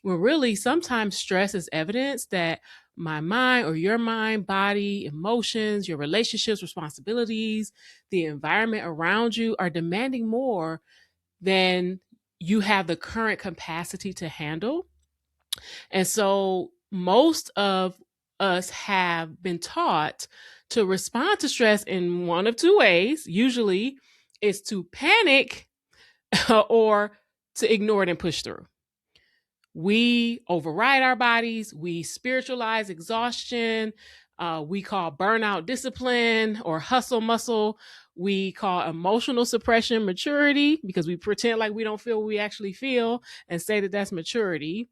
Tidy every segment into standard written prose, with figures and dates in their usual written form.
Well, really, sometimes stress is evidence that my mind or your mind, body, emotions, your relationships, responsibilities, the environment around you are demanding more than you have the current capacity to handle. And so most of us have been taught to respond to stress in one of two ways. Usually it's to panic or to ignore it and push through. We override our bodies, we spiritualize exhaustion, we call burnout discipline or hustle muscle. We call emotional suppression maturity because we pretend like we don't feel what we actually feel and say that that's maturity.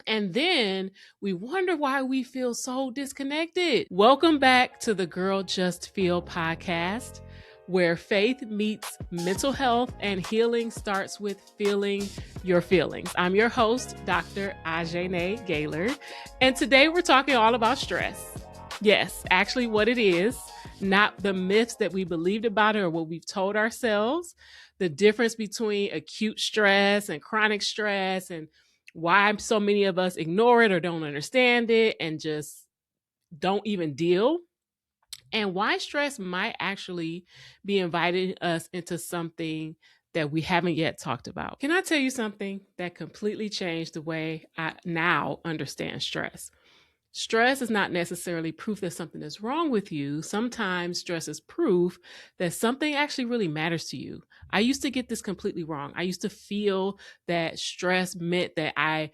And then we wonder why we feel so disconnected. Welcome back to the Girl Just Feel podcast, where faith meets mental health and healing starts with feeling your feelings. I'm your host, Dr. Ajane Gaylord, and today we're talking all about stress. Yes, actually what it is, not the myths that we believed about it or what we've told ourselves, the difference between acute stress and chronic stress, and why so many of us ignore it or don't understand it and just don't even deal, and why stress might actually be inviting us into something that we haven't yet talked about. Can I tell you something that completely changed the way I now understand stress? Stress is not necessarily proof that something is wrong with you. Sometimes stress is proof that something actually really matters to you. I used to get this completely wrong. I used to feel that stress meant that I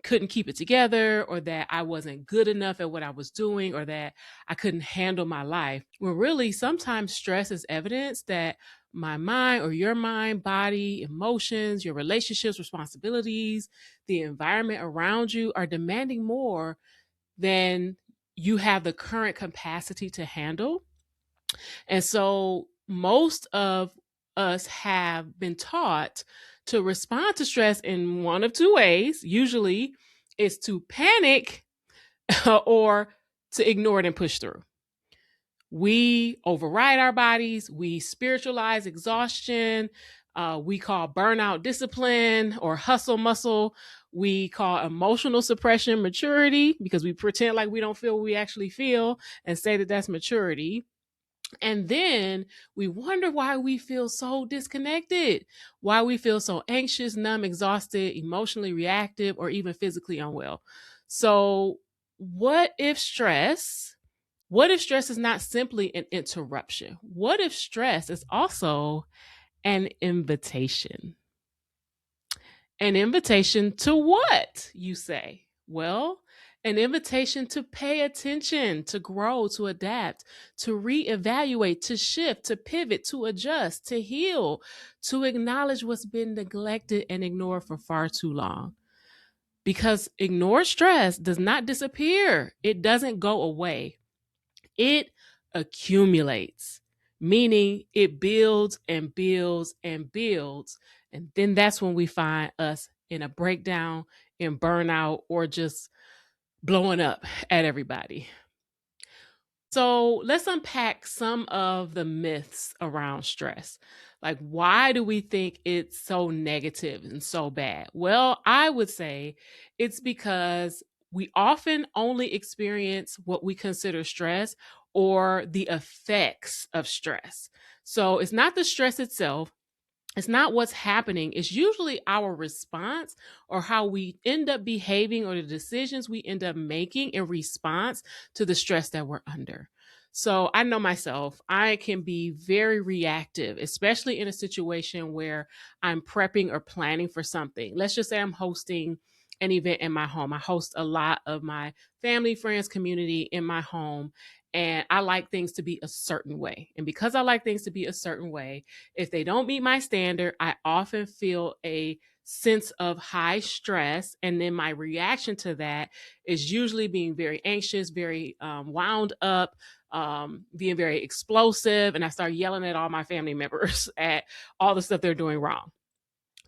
couldn't keep it together or that I wasn't good enough at what I was doing or that I couldn't handle my life. Well, really, sometimes stress is evidence that my mind or your mind, body, emotions, your relationships, responsibilities, the environment around you are demanding more than you have the current capacity to handle. And so most of us have been taught to respond to stress in one of two ways. Usually it's to panic or to ignore it and push through. We override our bodies, we spiritualize exhaustion, we call burnout discipline or hustle muscle. We call emotional suppression maturity because we pretend like we don't feel what we actually feel and say that that's maturity. And then we wonder why we feel so disconnected, why we feel so anxious, numb, exhausted, emotionally reactive, or even physically unwell. So, what if stress is not simply an interruption? What if stress is also an invitation? An invitation to what, you say? Well, an invitation to pay attention, to grow, to adapt, to reevaluate, to shift, to pivot, to adjust, to heal, to acknowledge what's been neglected and ignored for far too long. Because ignored stress does not disappear, it doesn't go away. It accumulates, meaning it builds and builds and builds. And then that's when we find us in a breakdown, in burnout, or just blowing up at everybody. So let's unpack some of the myths around stress. Like, why do we think it's so negative and so bad? Well, I would say it's because we often only experience what we consider stress or the effects of stress. So it's not the stress itself. It's not what's happening. It's usually our response or how we end up behaving or the decisions we end up making in response to the stress that we're under. So I know myself, I can be very reactive, especially in a situation where I'm prepping or planning for something. Let's just say I'm hosting an event in my home. I host a lot of my family, friends, community in my home, and I like things to be a certain way. And because I like things to be a certain way, if they don't meet my standard, I often feel a sense of high stress. And then my reaction to that is usually being very anxious, very wound up, being very explosive. And I start yelling at all my family members at all the stuff they're doing wrong.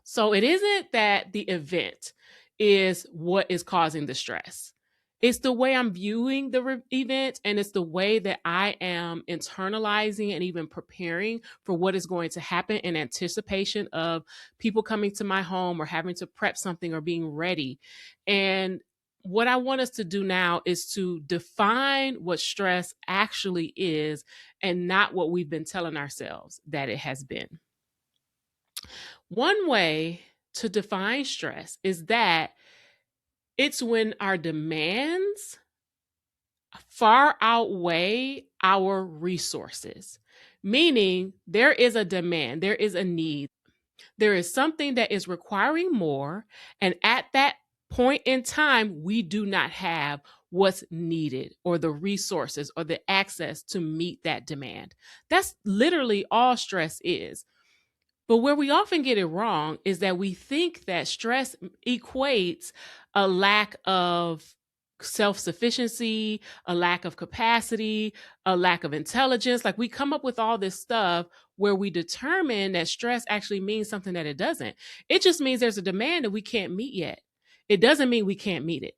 So it isn't that the event is what is causing the stress. It's the way I'm viewing the event, and it's the way that I am internalizing and even preparing for what is going to happen in anticipation of people coming to my home or having to prep something or being ready. And what I want us to do now is to define what stress actually is and not what we've been telling ourselves that it has been. One way to define stress is that it's when our demands far outweigh our resources, meaning there is a demand, there is a need, there is something that is requiring more. And at that point in time, we do not have what's needed or the resources or the access to meet that demand. That's literally all stress is. But where we often get it wrong is that we think that stress equates a lack of self sufficiency, a lack of capacity, a lack of intelligence. Like we come up with all this stuff where we determine that stress actually means something that it doesn't. It just means there's a demand that we can't meet yet. It doesn't mean we can't meet it.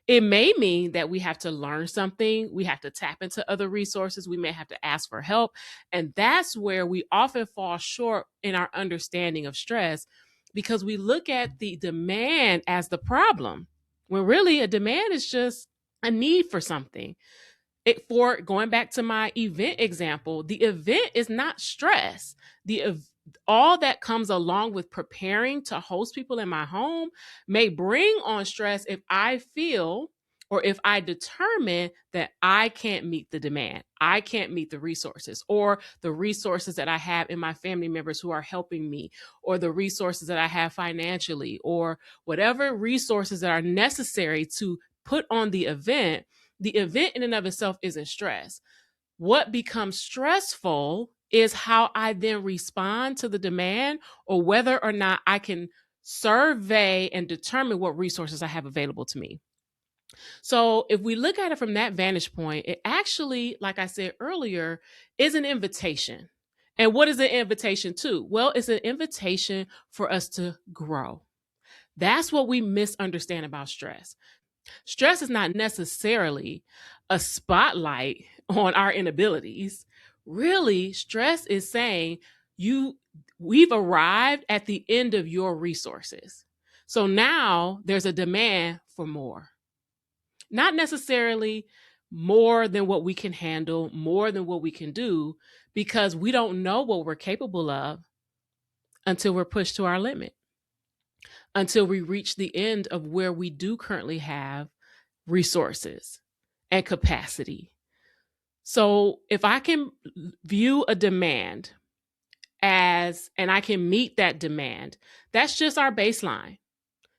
It may mean that we have to learn something, we have to tap into other resources, we may have to ask for help. And that's where we often fall short in our understanding of stress because we look at the demand as the problem, when really a demand is just a need for something. For going back to my event example, the event is not stress. All that comes along with preparing to host people in my home may bring on stress if I feel or if I determine that I can't meet the demand, I can't meet the resources, or the resources that I have in my family members who are helping me, or the resources that I have financially, or whatever resources that are necessary to put on the event. The event in and of itself isn't stress. What becomes stressful is how I then respond to the demand or whether or not I can survey and determine what resources I have available to me. So if we look at it from that vantage point, it actually, like I said earlier, is an invitation. And what is an invitation to? Well, it's an invitation for us to grow. That's what we misunderstand about stress. Stress is not necessarily a spotlight on our inabilities. Really, stress is saying we've arrived at the end of your resources. So now there's a demand for more. Not necessarily more than what we can handle, more than what we can do, because we don't know what we're capable of until we're pushed to our limit, until we reach the end of where we do currently have resources and capacity. So if I can view a demand and I can meet that demand, that's just our baseline.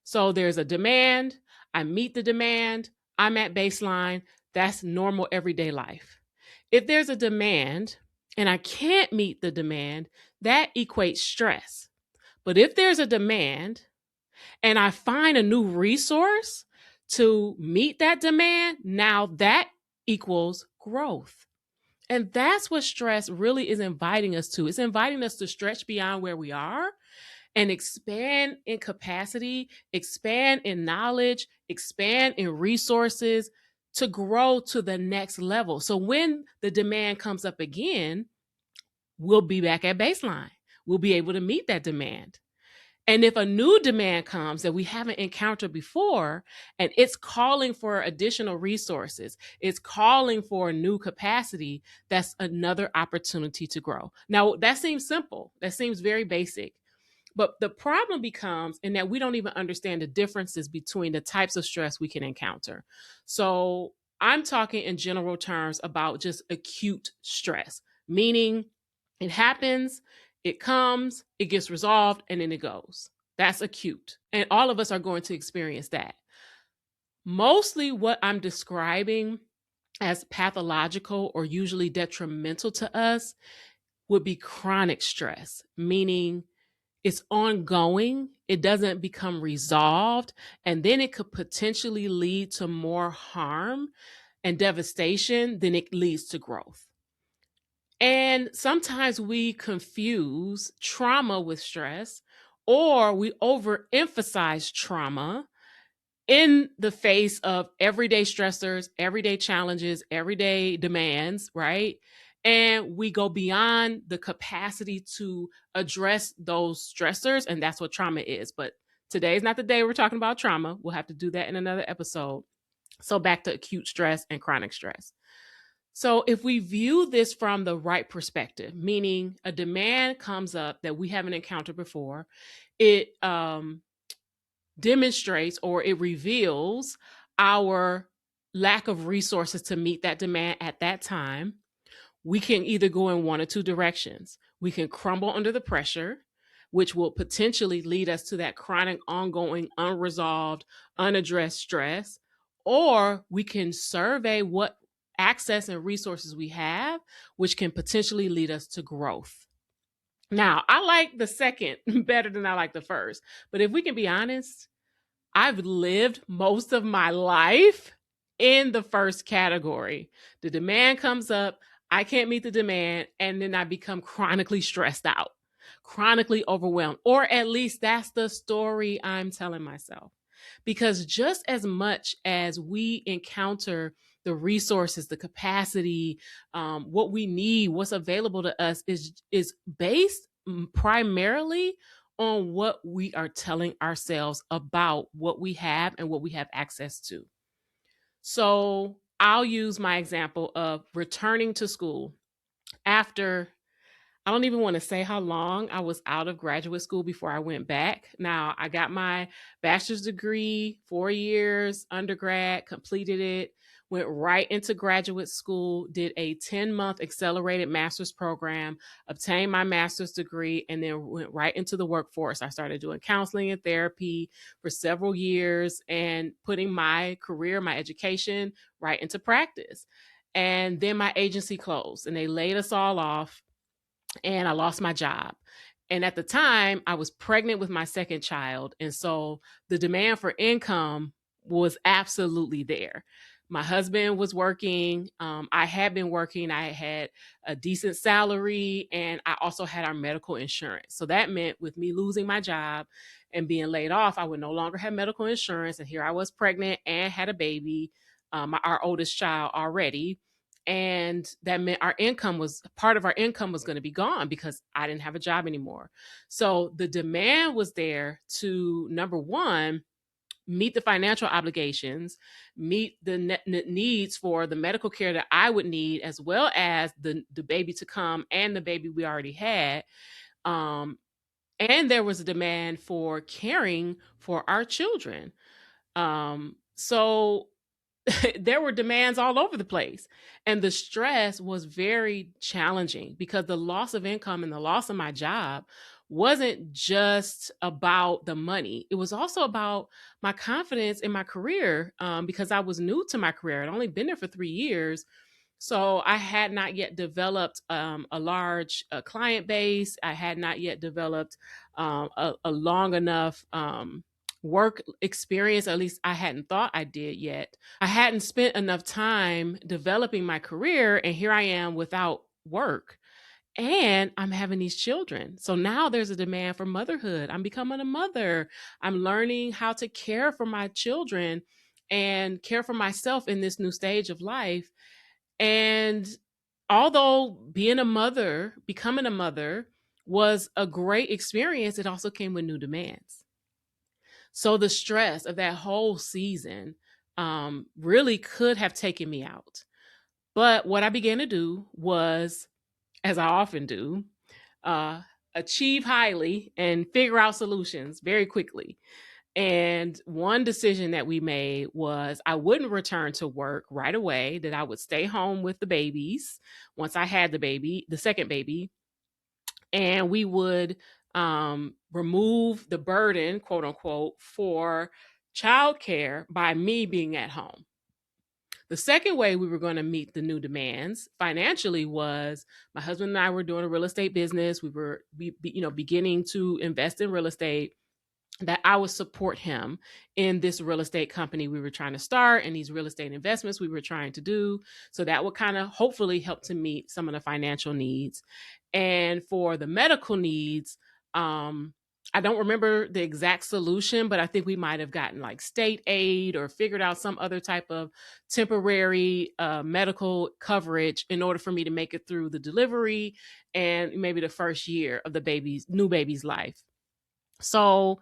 So there's a demand, I meet the demand, I'm at baseline, that's normal everyday life. If there's a demand and I can't meet the demand, that equates stress. But if there's a demand and I find a new resource to meet that demand, now that equals growth. And that's what stress really is inviting us to. It's inviting us to stretch beyond where we are and expand in capacity, expand in knowledge, expand in resources to grow to the next level. So when the demand comes up again, we'll be back at baseline. We'll be able to meet that demand. And if a new demand comes that we haven't encountered before, and it's calling for additional resources, it's calling for a new capacity, that's another opportunity to grow. Now, that seems simple. That seems very basic. But the problem becomes in that we don't even understand the differences between the types of stress we can encounter. So I'm talking in general terms about just acute stress, meaning it happens, it comes, it gets resolved, and then it goes. That's acute. And all of us are going to experience that. Mostly what I'm describing as pathological or usually detrimental to us would be chronic stress, meaning it's ongoing, it doesn't become resolved, and then it could potentially lead to more harm and devastation than it leads to growth. And sometimes we confuse trauma with stress, or we overemphasize trauma in the face of everyday stressors, everyday challenges, everyday demands, right? And we go beyond the capacity to address those stressors. And that's what trauma is. But today is not the day we're talking about trauma. We'll have to do that in another episode. So back to acute stress and chronic stress. So if we view this from the right perspective, meaning a demand comes up that we haven't encountered before, it demonstrates or it reveals our lack of resources to meet that demand at that time. We can either go in one or two directions. We can crumble under the pressure, which will potentially lead us to that chronic, ongoing, unresolved, unaddressed stress, or we can survey what access and resources we have, which can potentially lead us to growth. Now, I like the second better than I like the first, but if we can be honest, I've lived most of my life in the first category. The demand comes up, I can't meet the demand, and then I become chronically stressed out, chronically overwhelmed, or at least that's the story I'm telling myself. Because just as much as we encounter the resources, the capacity, what we need, what's available to us is based primarily on what we are telling ourselves about what we have and what we have access to. So I'll use my example of returning to school after, I don't even want to say how long I was out of graduate school before I went back. Now, I got my bachelor's degree, 4 years, undergrad, completed it, went right into graduate school, did a 10-month accelerated master's program, obtained my master's degree, and then went right into the workforce. I started doing counseling and therapy for several years and putting my career, my education right into practice. And then my agency closed and they laid us all off and I lost my job. And at the time, I was pregnant with my second child. And so the demand for income was absolutely there. My husband was working. I had been working. I had a decent salary. And I also had our medical insurance. So that meant with me losing my job and being laid off, I would no longer have medical insurance. And here I was pregnant and had a baby, our oldest child already. And that meant our income was part of our income was going to be gone because I didn't have a job anymore. So the demand was there to, number one, meet the financial obligations, meet the needs for the medical care that I would need, as well as the baby to come and the baby we already had. And there was a demand for caring for our children. So there were demands all over the place. And the stress was very challenging because the loss of income and the loss of my job wasn't just about the money. It was also about my confidence in my career because I was new to my career. I'd only been there for 3 years. So I had not yet developed a large client base. I had not yet developed a long enough work experience. At least I hadn't thought I did yet. I hadn't spent enough time developing my career, and here I am without work. And I'm having these children. So now there's a demand for motherhood. I'm becoming a mother. I'm learning how to care for my children and care for myself in this new stage of life. And although being a mother, becoming a mother was a great experience, it also came with new demands. So the stress of that whole season really could have taken me out. But what I began to do was, as I often do, achieve highly and figure out solutions very quickly. And one decision that we made was I wouldn't return to work right away, that I would stay home with the babies once I had the baby, the second baby, and we would remove the burden, quote unquote, for childcare by me being at home. The second way we were going to meet the new demands financially was my husband and I were doing a real estate business. We were beginning to invest in real estate, that I would support him in this real estate company we were trying to start and these real estate investments we were trying to do. So that would kind of hopefully help to meet some of the financial needs. And for the medical needs, I don't remember the exact solution, but I think we might have gotten like state aid or figured out some other type of temporary medical coverage in order for me to make it through the delivery and maybe the first year of the new baby's life. So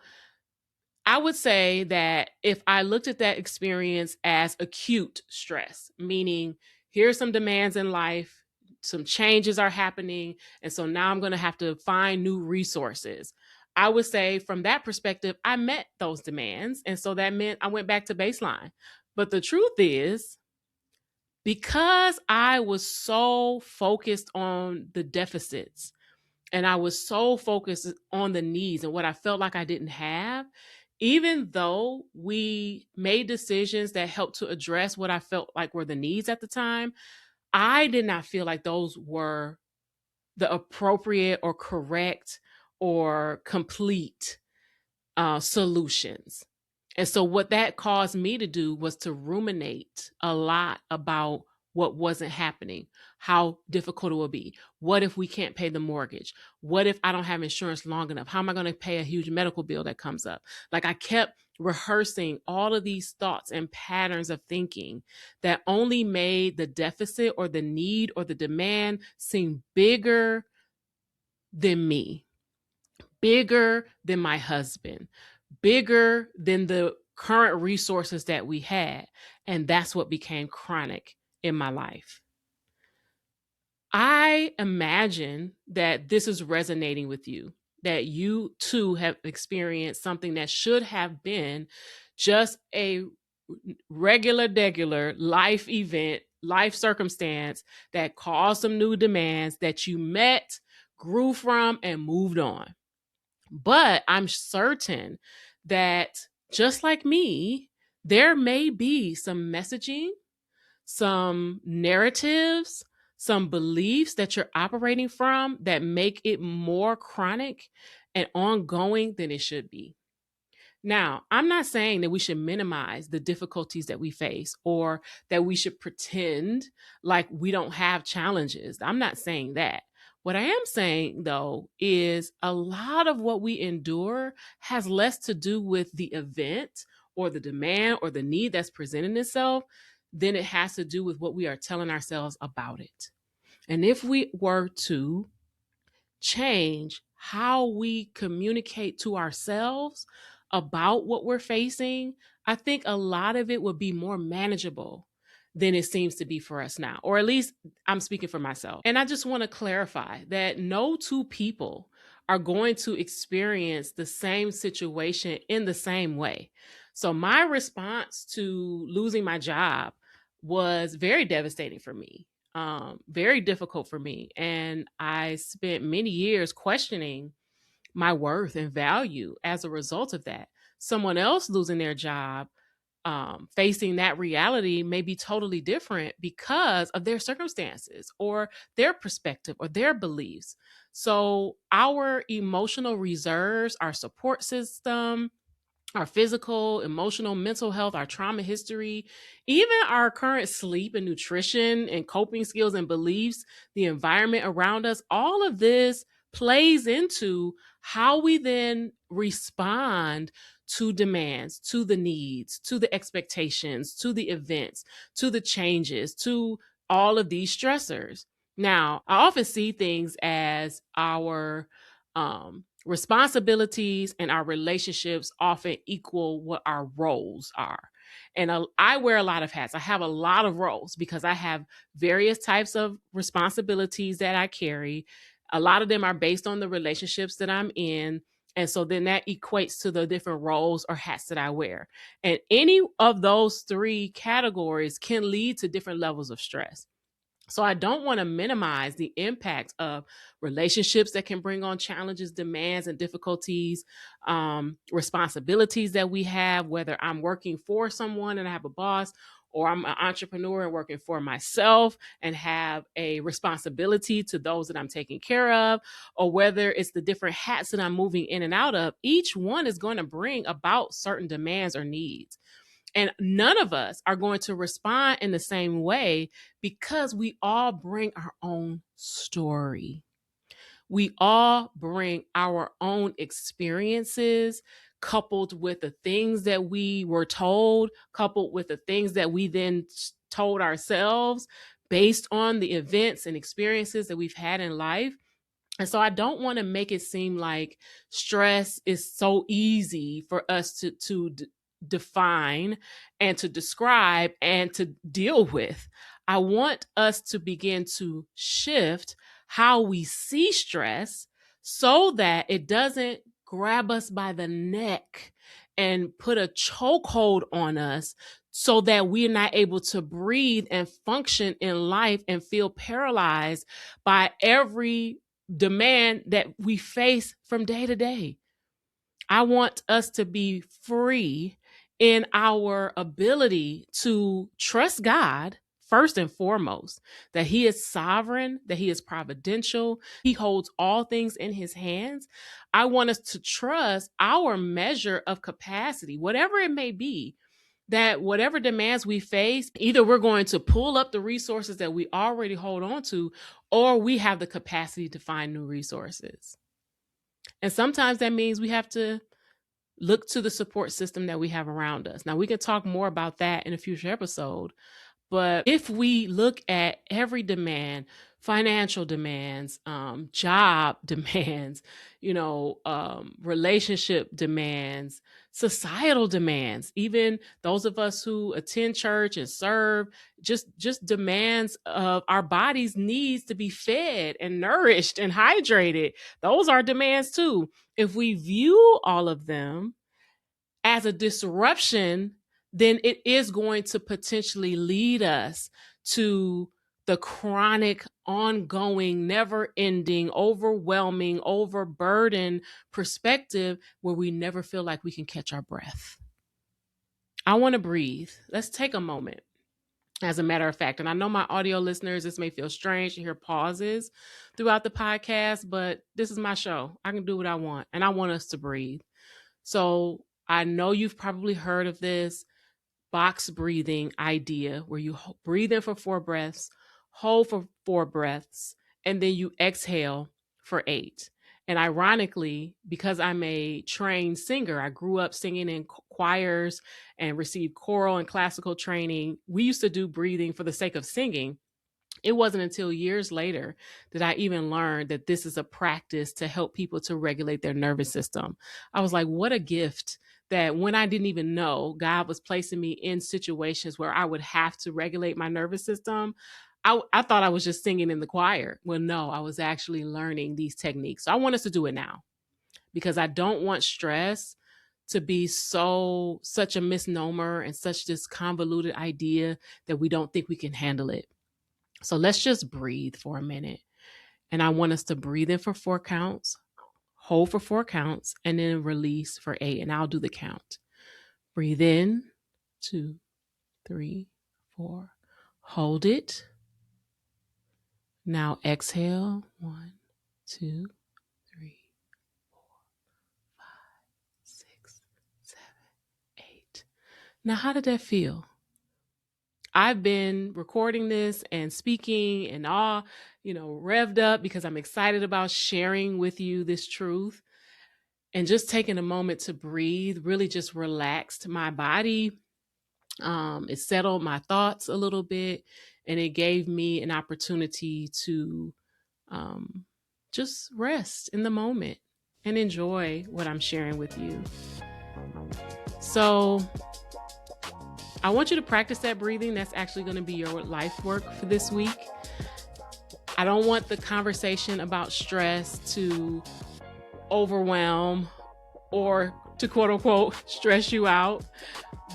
I would say that if I looked at that experience as acute stress, meaning here's some demands in life, some changes are happening, and so now I'm going to have to find new resources. I would say from that perspective, I met those demands. And so that meant I went back to baseline. But the truth is, because I was so focused on the deficits and I was so focused on the needs and what I felt like I didn't have, even though we made decisions that helped to address what I felt like were the needs at the time, I did not feel like those were the appropriate or correct or complete solutions. And so what that caused me to do was to ruminate a lot about what wasn't happening, how difficult it will be. What if we can't pay the mortgage? What if I don't have insurance long enough? How am I going to pay a huge medical bill that comes up? Like I kept rehearsing all of these thoughts and patterns of thinking that only made the deficit or the need or the demand seem bigger than me, bigger than my husband, bigger than the current resources that we had. And that's what became chronic in my life. I imagine that this is resonating with you, that you too have experienced something that should have been just a regular life event, life circumstance that caused some new demands that you met, grew from, and moved on. But I'm certain that just like me, there may be some messaging, some narratives, some beliefs that you're operating from that make it more chronic and ongoing than it should be. Now, I'm not saying that we should minimize the difficulties that we face or that we should pretend like we don't have challenges. I'm not saying that. What I am saying, though, is a lot of what we endure has less to do with the event or the demand or the need that's presenting itself than it has to do with what we are telling ourselves about it. And if we were to change how we communicate to ourselves about what we're facing, I think a lot of it would be more manageable than it seems to be for us now, or at least I'm speaking for myself. And I just want to clarify that no two people are going to experience the same situation in the same way. So my response to losing my job was very devastating for me, very difficult for me. And I spent many years questioning my worth and value as a result of that. Someone else losing their job, facing that reality may be totally different because of their circumstances or their perspective or their beliefs. So, our emotional reserves, our support system, our physical, emotional, mental health, our trauma history, even our current sleep and nutrition and coping skills and beliefs, the environment around us, all of this plays into how we then respond to demands, to the needs, to the expectations, to the events, to the changes, to all of these stressors. Now, I often see things as our responsibilities and our relationships often equal what our roles are. And I wear a lot of hats. I have a lot of roles because I have various types of responsibilities that I carry. A lot of them are based on the relationships that I'm in. And so then that equates to the different roles or hats that I wear. And any of those three categories can lead to different levels of stress. So I don't want to minimize the impact of relationships that can bring on challenges, demands, and difficulties, responsibilities that we have, whether I'm working for someone and I have a boss, or I'm an entrepreneur and working for myself and have a responsibility to those that I'm taking care of, or whether it's the different hats that I'm moving in and out of. Each one is going to bring about certain demands or needs. And none of us are going to respond in the same way because we all bring our own story. We all bring our own experiences, coupled with the things that we were told, coupled with the things that we then told ourselves based on the events and experiences that we've had in life. And so I don't want to make it seem like stress is so easy for us to define and to describe and to deal with. I want us to begin to shift how we see stress so that it doesn't grab us by the neck and put a chokehold on us so that we're not able to breathe and function in life and feel paralyzed by every demand that we face from day to day. I want us to be free in our ability to trust God first and foremost, that He is sovereign, that He is providential, He holds all things in His hands. I want us to trust our measure of capacity, whatever it may be, that whatever demands we face, either we're going to pull up the resources that we already hold on to, or we have the capacity to find new resources. And sometimes that means we have to look to the support system that we have around us. Now, we can talk more about that in a future episode. But if we look at every demand, financial demands, job demands, relationship demands, societal demands, even those of us who attend church and serve, just demands of our body's needs to be fed and nourished and hydrated. Those are demands too. If we view all of them as a disruption, then it is going to potentially lead us to the chronic, ongoing, never-ending, overwhelming, overburdened perspective where we never feel like we can catch our breath. I want to breathe. Let's take a moment. As a matter of fact, and I know my audio listeners, this may feel strange to hear pauses throughout the podcast, but this is my show. I can do what I want, and I want us to breathe. So I know you've probably heard of this box breathing idea where you breathe in for 4 breaths, hold for 4 breaths, and then you exhale for 8. And ironically, because I'm a trained singer, I grew up singing in choirs and received choral and classical training. We used to do breathing for the sake of singing. It wasn't until years later that I even learned that this is a practice to help people to regulate their nervous system. I was like, what a gift that when I didn't even know, God was placing me in situations where I would have to regulate my nervous system. I thought I was just singing in the choir. Well, no, I was actually learning these techniques. So I want us to do it now because I don't want stress to be such a misnomer and such this convoluted idea that we don't think we can handle it. So let's just breathe for a minute. And I want us to breathe in for 4 counts, hold for 4 counts, and then release for 8. And I'll do the count. Breathe in, 2, 3, 4. Hold it. Now exhale. 1, 2, 3, 4, 5, 6, 7, 8. Now, how did that feel? I've been recording this and speaking and all, revved up because I'm excited about sharing with you this truth and just taking a moment to breathe, really just relaxed my body. It settled my thoughts a little bit and it gave me an opportunity to just rest in the moment and enjoy what I'm sharing with you. So I want you to practice that breathing. That's actually going to be your life work for this week. I don't want the conversation about stress to overwhelm or to quote unquote stress you out,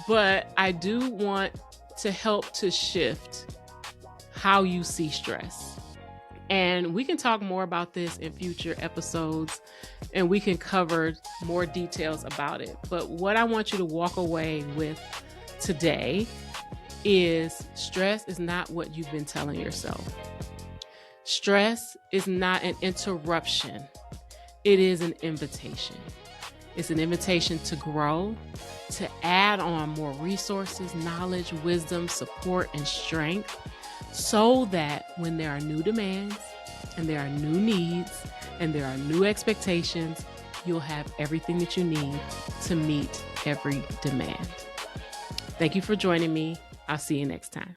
but I do want to help to shift how you see stress. And we can talk more about this in future episodes and we can cover more details about it. But what I want you to walk away with today is stress is not what you've been telling yourself. Stress is not an interruption. It is an invitation. It's an invitation to grow, to add on more resources, knowledge, wisdom, support, and strength so that when there are new demands and there are new needs and there are new expectations, you'll have everything that you need to meet every demand. Thank you for joining me. I'll see you next time.